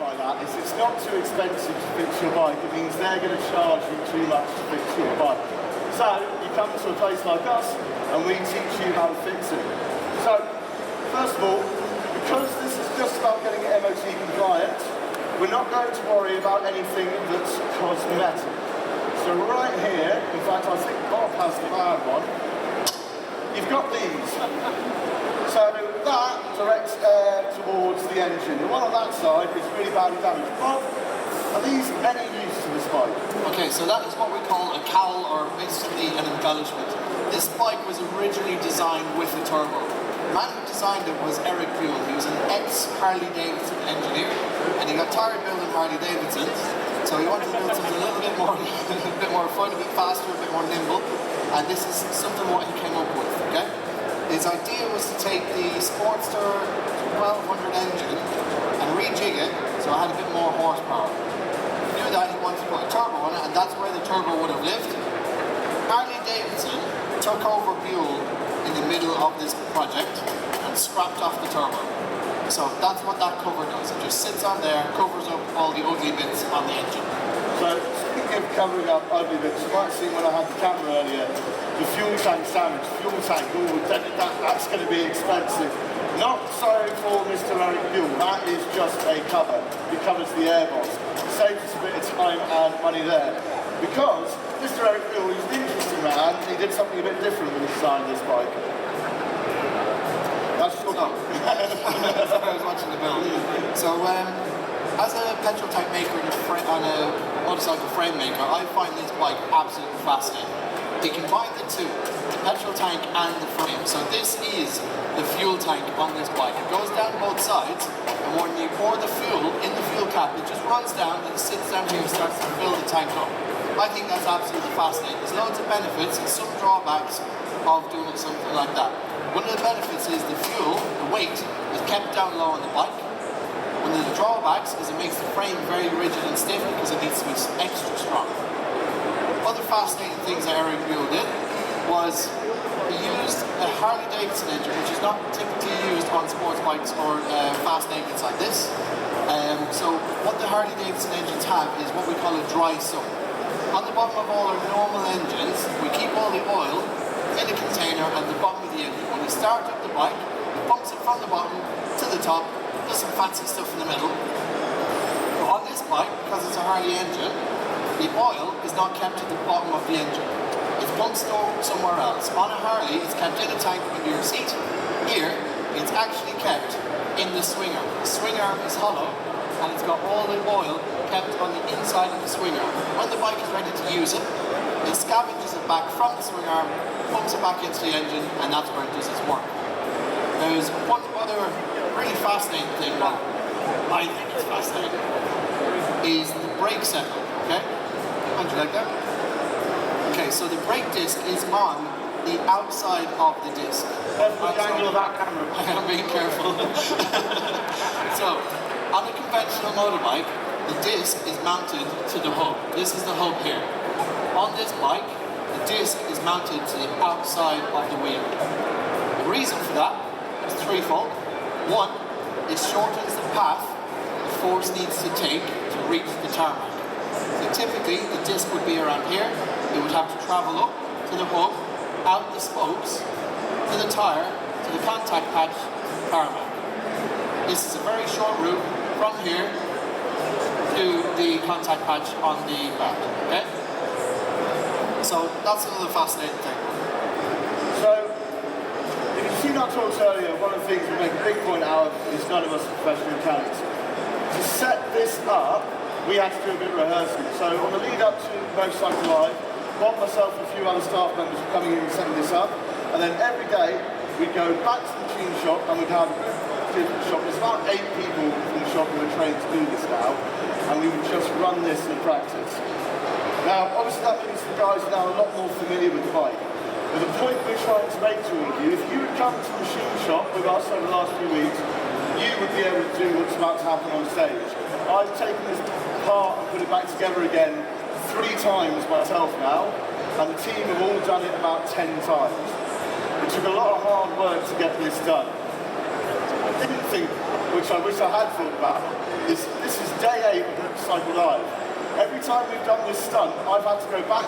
by that is it's not too expensive to fix your bike. It means they're going to charge you too much to fix your bike. So you come to a place like us and we teach you how to fix it. So first of all, because this is just about getting it MOT compliant, we're not going to worry about anything that's cosmetic. So right here, in fact I think Bob has the bad one, you've got these. So that directs air towards the engine. The one on that side is really badly damaged. Bob, are these any use to this bike? Okay, so that is what we call a cowl, or basically an embellishment. This bike was originally designed with a turbo. The man who designed it was Eric Buell. He was an ex-Harley Davidson engineer, and he got tired building Harley Davidsons, so he wanted to build something a little bit more, fun, a bit faster, a bit more nimble, and this is something what he came up with. Okay, his idea was to take the Sportster 1200 engine and rejig it so it had a bit more horsepower. He knew that he wanted to put a turbo on it, and that's where the turbo would have lived. Harley Davidson took over Buell in the middle of this project and scrapped off the turbo. So that's what that cover does. It just sits on there, covers up all the ugly bits on the engine. So speaking of covering up ugly bits, you might see when I had the camera earlier, the fuel tank's damaged. Fuel tank, that's going to be expensive. Not so for Mr. Eric Buell, that is just a cover. It covers the airbox. It saves us a bit of time and money there. Because Mr. Eric Buell is an interesting man, he did something a bit different when he designed this bike. That's just I was watching the build. So, as a petrol tank maker and a motorcycle frame maker, I find this bike absolutely fascinating. They combine the two, the petrol tank and the frame. So this is the fuel tank on this bike. It goes down both sides, and when you pour the fuel in the fuel cap, it just runs down and sits down here and starts to fill the tank up. I think that's absolutely fascinating. There's loads of benefits and some drawbacks of doing something like that. One of the benefits is the fuel, the weight, is kept down low on the bike. One of the drawbacks is it makes the frame very rigid and stiff because it needs to be extra strong. Other fascinating things that Eric Buell did was he used a Harley Davidson engine, which is not typically used on sports bikes or fast nakeds like this. So what the Harley Davidson engines have is what we call a dry sump. On the bottom of all our normal engines, we keep all the oil in a container at the bottom of the engine. When we start up the bike, it pumps it from the bottom to the top, does some fancy stuff in the middle. But on this bike, because it's a Harley engine, the oil is not kept at the bottom of the engine. It's pumped stored somewhere else. On a Harley, it's kept in a tank under your seat. Here, it's actually kept in the swing arm. The swing arm is hollow, and it's got all the oil kept on the inside of the swing arm. When the bike is ready to use it, it scavenges it back from the swing arm, pumps it back into the engine, and that's where it does its work. There's one other really fascinating thing that I think is fascinating, is the brake setup, okay? How'd you like that? Okay, so the brake disc is on the outside of the disc. That's the angle of that camera. I am being careful. So, on a conventional motorbike, the disc is mounted to the hub. This is the hub here. On this bike, the disc is mounted to the outside of the wheel. The reason for that is threefold. One, it shortens the path the force needs to take to reach the tarmac. So typically, the disc would be around here. It would have to travel up to the hub, out the spokes, to the tyre, to the contact patch, tarmac. This is a very short route from here to the contact patch on the back, okay? So that's another fascinating thing. So, if you've seen our talks earlier, one of the things we make a big point out of is none of us are professional mechanics. To set this up, we had to do a bit of rehearsing. So on the lead up to Motorcycle Live, Bob, myself and a few other staff members were coming in and setting this up, and then every day we'd go back to the machine shop and we'd have a group of different shop. There's about 8 people from the shop who are trained to do this now, and we would just run this in practice. Now, obviously that means the guys are now a lot more familiar with the bike. But the point we're trying to make to all of you, if you would come to the machine shop with us over the last few weeks, you would be able to do what's about to happen on stage. I've taken this part and put it back together again 3 times myself now, and the team have all done it about 10 times. It took a lot of hard work to get this done. I didn't think, which I wish I had thought about, is this is Motorcycle Live. Every time we've done this stunt, I've had to go back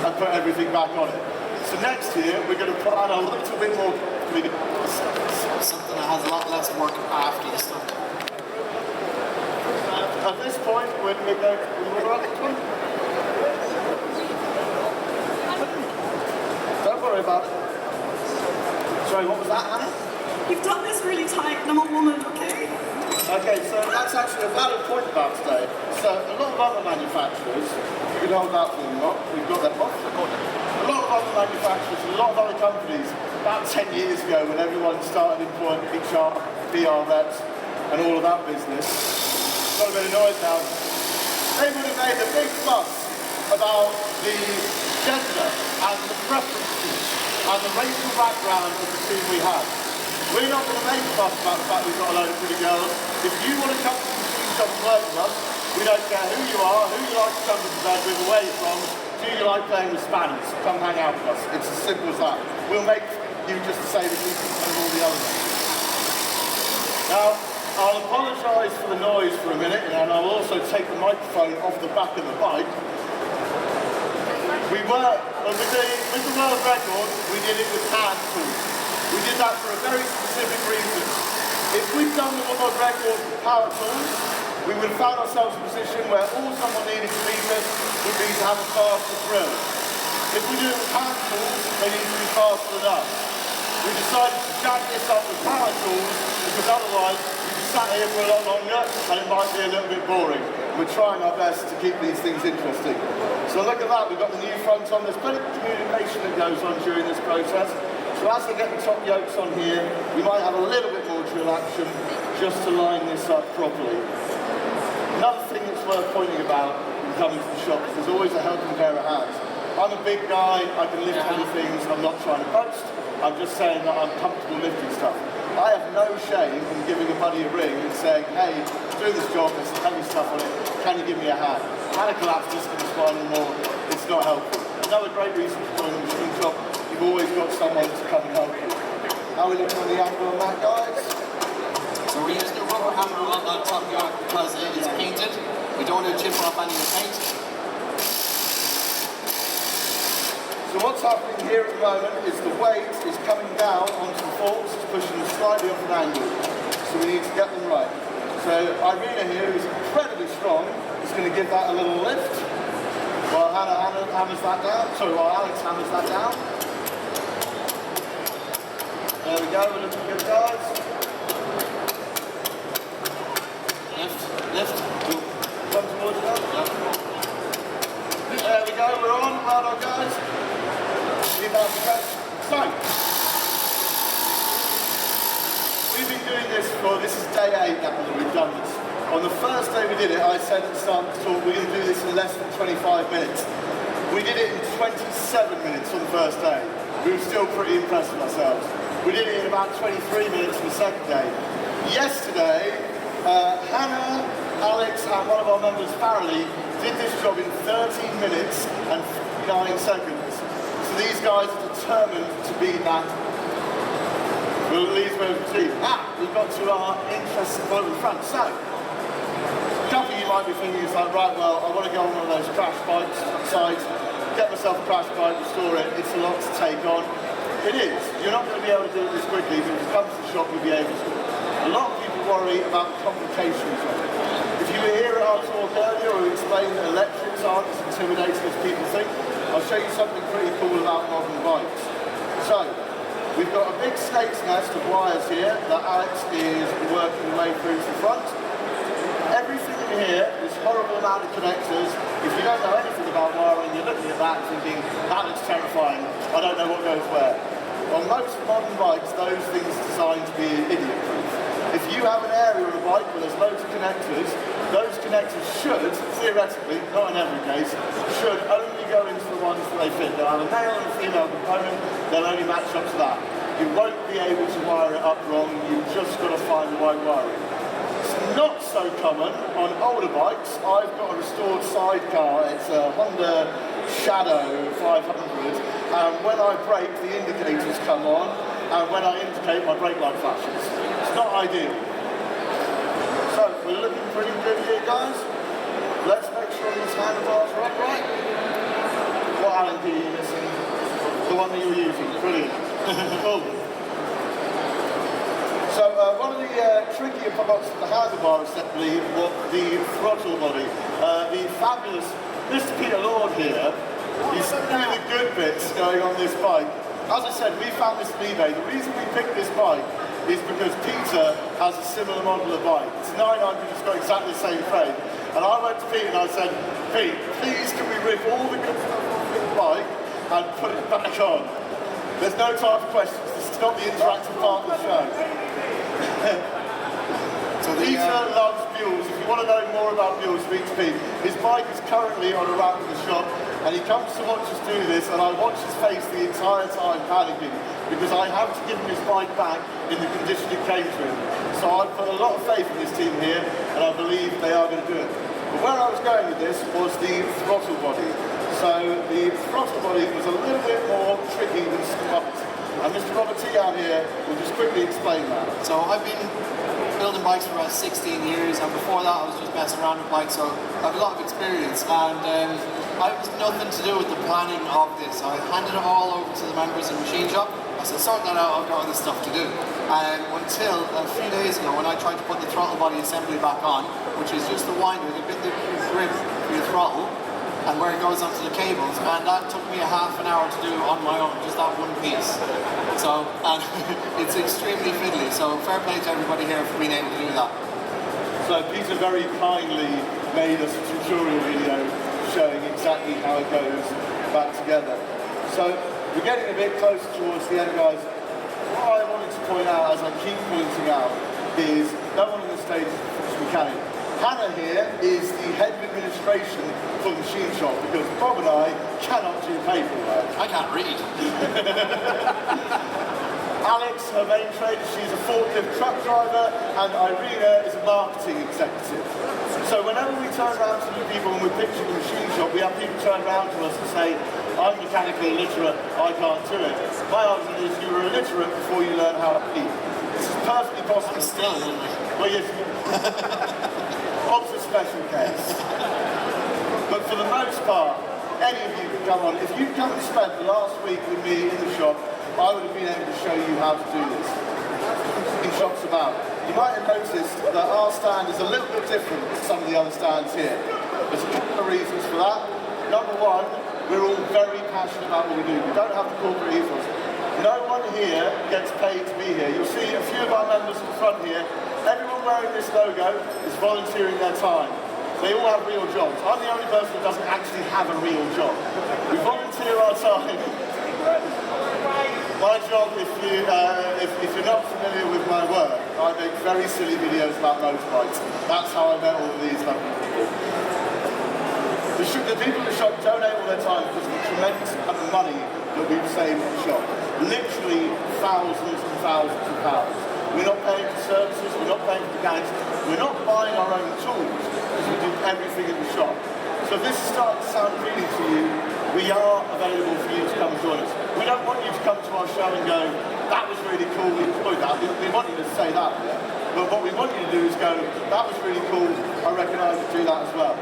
and put everything back on it. So next year, we're going to plan a little bit more. Something that has a lot less work after the stunt. At this point, we're going to... Don't worry about it. Sorry, what was that, Hannah? You've done this really tight, and I'm a woman, okay? Okay, so that's actually a valid point about today. So a lot of other manufacturers, you can hold that for them, we've got that off. A lot of other manufacturers, a lot of other companies, about 10 years ago when everyone started employing HR, PR reps, and all of that business, got a bit annoyed now. They would have made a big fuss about the gender and the preferences and the racial background of the team we have. We're not going to make a fuss about the fact we've got a load of pretty girls. If you want to come to the team, come and work with us, we don't care who you are, who you like to come to bed with, away from, do you like playing with Spaniards? Come hang out with us. It's as simple as that. We'll make you just the same as we can of all the others. Now, I'll apologise for the noise for a minute, and I'll also take the microphone off the back of the bike. With the world record, we did it with hand tools. We did that for a very specific reason. If we'd done the world record with power tools, we would have found ourselves in a position where all someone needed to beat us would be to have a faster thrill. If we do it with hand tools, they need to be faster than us. We decided to jack this up with power tools because otherwise we'd be sat here for a lot longer and it might be a little bit boring. We're trying our best to keep these things interesting. So look at that, we've got the new fronts on. There's plenty of communication that goes on during this process. So as they get the top yokes on here, we might have a little bit more drill action just to line this up properly. Another thing that's worth pointing about when coming to the shop is there's always a helping pair of hands. I'm a big guy, I can lift heavy things, I'm not trying to boast, I'm just saying that I'm comfortable lifting stuff. I have no shame in giving a buddy a ring and saying, hey, do this job, there's some heavy stuff on it, can you give me a hand? Had a collapse disc in the spine and more, it's not helpful. Another great reason to join the machine shop, you've always got someone to come and help you. How are we looking on the angle on that, guys? So we're using a rubber hammer on the top yard because it is painted. We don't want to chip off any of the paint. So what's happening here at the moment is the weight is coming down onto the forks, it's pushing them slightly off an angle. So we need to get them right. So Irina here, who's incredibly strong, is going to give that a little lift while Hannah hammers that down. Sorry, while Alex hammers that down. There we go, we're looking good, guys. Lift. Come towards us. There we go, we're on. Well done, guys. Keep that to So, we've been doing this this is day 8 now that we've done this. On the first day we did it, I said at the start of the talk, we're going to do this in less than 25 minutes. We did it in 27 minutes on the first day. We were still pretty impressed with ourselves. We did it in about 23 minutes on the second day. Yesterday, Hannah, Alex, and one of our members, Farrelly, did this job in 13 minutes and 9 seconds. So these guys are determined to beat that. We'll at least see. We've got to our interesting point at the front. So, a couple of you might be thinking, it's like, right, well, I want to go on one of those crash bikes sites, get myself a crash bike, restore it. It's a lot to take on. It is. You're not going to be able to do it this quickly, but if you come to the shop, you'll be able to. A lot of people worry about the complications of it. If you were here at our talk earlier, we explained that electrics aren't as intimidating as people think. I'll show you something pretty cool about modern bikes. So, we've got a big snake's nest of wires here that Alex is working the way through to the front. Everything in here, this horrible amount of connectors, if you don't know anything about wiring, you're looking at that thinking, that looks terrifying, I don't know what goes where. On most modern bikes, those things are designed to be idiot-proof. If you have an area of a bike where there's loads of connectors, those connectors should, theoretically, not in every case, should only go into the ones that they fit. They'll have a male and a female component, they'll only match up to that. You won't be able to wire it up wrong, you've just got to find the right wiring. It's not so common on older bikes. I've got a restored sidecar, it's a Honda Shadow 500, and when I brake, the indicators come on, and when I indicate, my brake light flashes. It's not ideal. So, we're looking pretty handlebars are upright. What Allen key are you missing? The one that you were using. Brilliant. Cool. So one of the trickier parts of the handlebar assembly was the throttle body. The fabulous Mr. Peter Lord here, he's doing the good bits going on this bike. As I said, we found this on eBay. The reason we picked this bike is because Peter has a similar model of bike. It's 900, it's got exactly the same frame. And I went to Pete and I said, Pete, please can we rip all the good stuff off this bike and put it back on? There's no time for questions, this is not the interactive part of the show. Peter loves Buells. If you want to know more about Buells, speak to Pete. His bike is currently on a rack in the shop, and he comes to watch us do this, and I watch his face the entire time panicking, because I have to give him his bike back in the condition it came to him. So I put a lot of faith in this team here, and I believe they are going to do it. But where I was going with this was the throttle body. So the throttle body was a little bit more tricky than Scott. And Mr. Robert T out here will just quickly explain that. So I've been building bikes for about 16 years, and before that I was just messing around with bikes, so I have a lot of experience, and I was nothing to do with the planning of this. I handed it all over to the members in the machine shop. I said, sort that out, I've got other stuff to do. Until a few days ago when I tried to put the throttle body assembly back on, which is just the winder, the bit that you grip for your throttle, and where it goes onto the cables, and that took me a half an hour to do on my own, just that one piece. So, and it's extremely fiddly, so fair play to everybody here for being able to do that. So Peter very kindly made us a tutorial video showing exactly how it goes back together. So we're getting a bit closer towards the end, guys. What I wanted to point out, as I keep pointing out, is no one on the stage is a professional mechanic. Hannah here is the head of administration for the machine shop, because Bob and I cannot do paperwork. I can't read. Alex, her main trade, she's a forklift truck driver, and Irina is a marketing executive. So whenever we turn around to new people and we're pitching the machine shop, we have people turn around to us and say, I'm mechanically illiterate, I can't do it. My answer is you were illiterate before you learned how to read. This is perfectly possible. I'm still illiterate. Well, yes. Bob's a special case. But for the most part, any of you can come on. If you'd come and spent the last week with me in the shop, I would have been able to show you how to do this. In shops about. You might have noticed that our stand is a little bit different to some of the other stands here. There's a couple of reasons for that. Number one, we're all very passionate about what we do. We don't have the corporate ethos. No one here gets paid to be here. You'll see a few of our members at the front here. Everyone wearing this logo is volunteering their time. They all have real jobs. I'm the only person who doesn't actually have a real job. We volunteer our time. My job, if you're not familiar with my work, I make very silly videos about motorbikes. That's how I met all of these lovely people. The people in the shop donate all their time because of the tremendous amount of money that we've saved in the shop. Literally thousands and thousands of pounds. We're not paying for services, we're not paying for mechanics, we're not buying our own tools because we do everything in the shop. So if this is starting to sound appealing to you, we are available for you to come and join us. We don't want you to come to our show and go, that was really cool, we enjoyed that. We want you to say that, yeah? But what we want you to do is go, that was really cool, I reckon I could do that as well.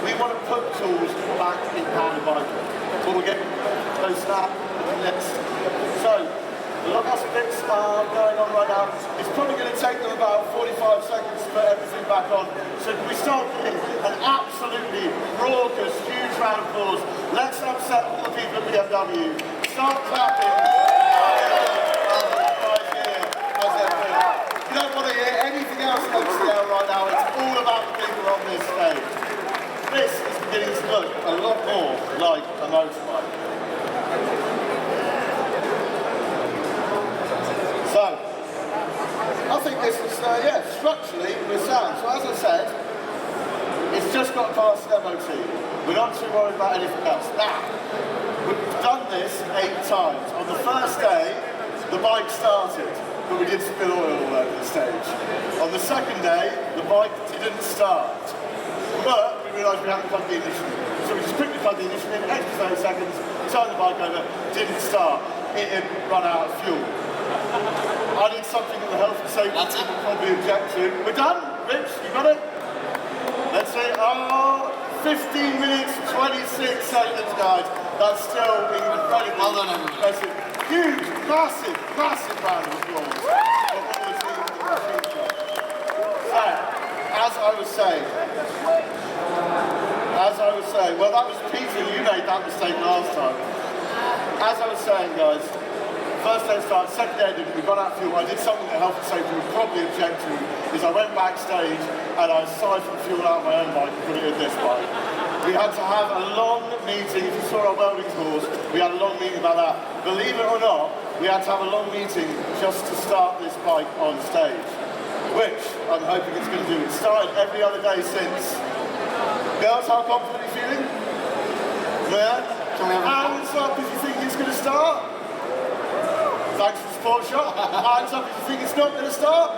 We want to put tools back in pound biking. So we'll get close to that next. So, a lot of bits are going on right now. It's probably going to take them about 45 seconds to put everything back on. So can we start with an absolutely raucous, huge round of applause. Let's upset all the people at BMW. Start clapping. Right here. You don't want to hear anything else on scale right now. It's all about the people on this stage. This is beginning to look a lot more like a motorbike. So, I think this is, structurally we're sound. So as I said, it's just got past MOT. We're not too worried about anything else. Now, we've done this 8 times. On the first day, the bike started, but we did spill oil all over the stage. On the second day, the bike didn't start. But we realised we hadn't plugged the ignition in. So we just quickly plugged the ignition in, extra 30 seconds, turned the bike over, didn't start. It had run out of fuel. I did something that the health and safety would probably object to. We're done? Rich, you got it? Let's see. Oh, 15 minutes, 26 seconds, guys. That's still incredibly Well done, everyone. impressive. Huge, massive, massive round of applause for all the teams in the machine shop. So, as I was saying, well, that was Peter, you made that mistake last time. As I was saying, guys, first day started, second day I didn't. We got out of fuel. I did something that health and safety would probably object to, is I went backstage and I siphoned fuel out of my own bike and put it in this bike. We had to have a long meeting. If you saw our welding course, we had a long meeting about that. Believe it or not, we had to have a long meeting just to start this bike on stage, which I'm hoping it's going to do. It started every other day since. Girls, how confident are you feeling? Yeah? Can we have a Hands up if you think it's going to start. Thanks for the support shot. Hands up if you think it's not going to start.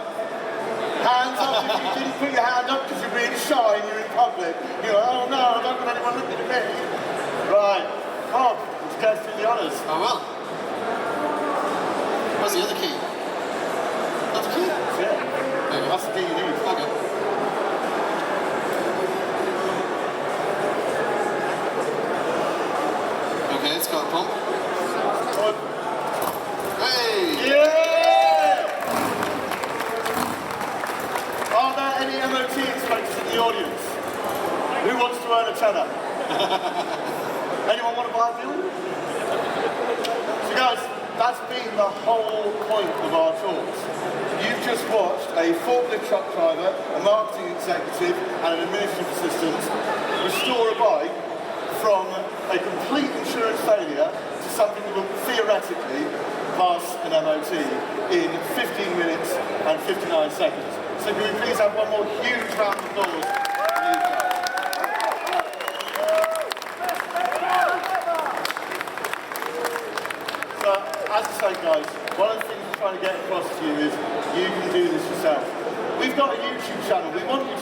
Hands up if you didn't put your hand up because you're being shy and you're in public. You're like, oh no, I don't want anyone looking at me. Right. Bob, let's go through the honours. I will. Where's the other key? That's the key? Yeah. That's the key you need. Okay. Okay, it's got a pump. Good. Hey! Yeah! Are there any MOT inspectors in the audience? Who wants to earn a tenner? Anyone want to buy a deal? So guys, that's been the whole point of our talks. You've just watched a forklift truck driver, a marketing executive and an administrative assistant restore a bike from a complete insurance failure to something that will theoretically pass an MOT in 15 minutes and 59 seconds. So can we please have one more huge round of applause for these guys? So, as I say guys, one of the things we're trying to get across to you is you can do this yourself. We've got a YouTube channel. We want you to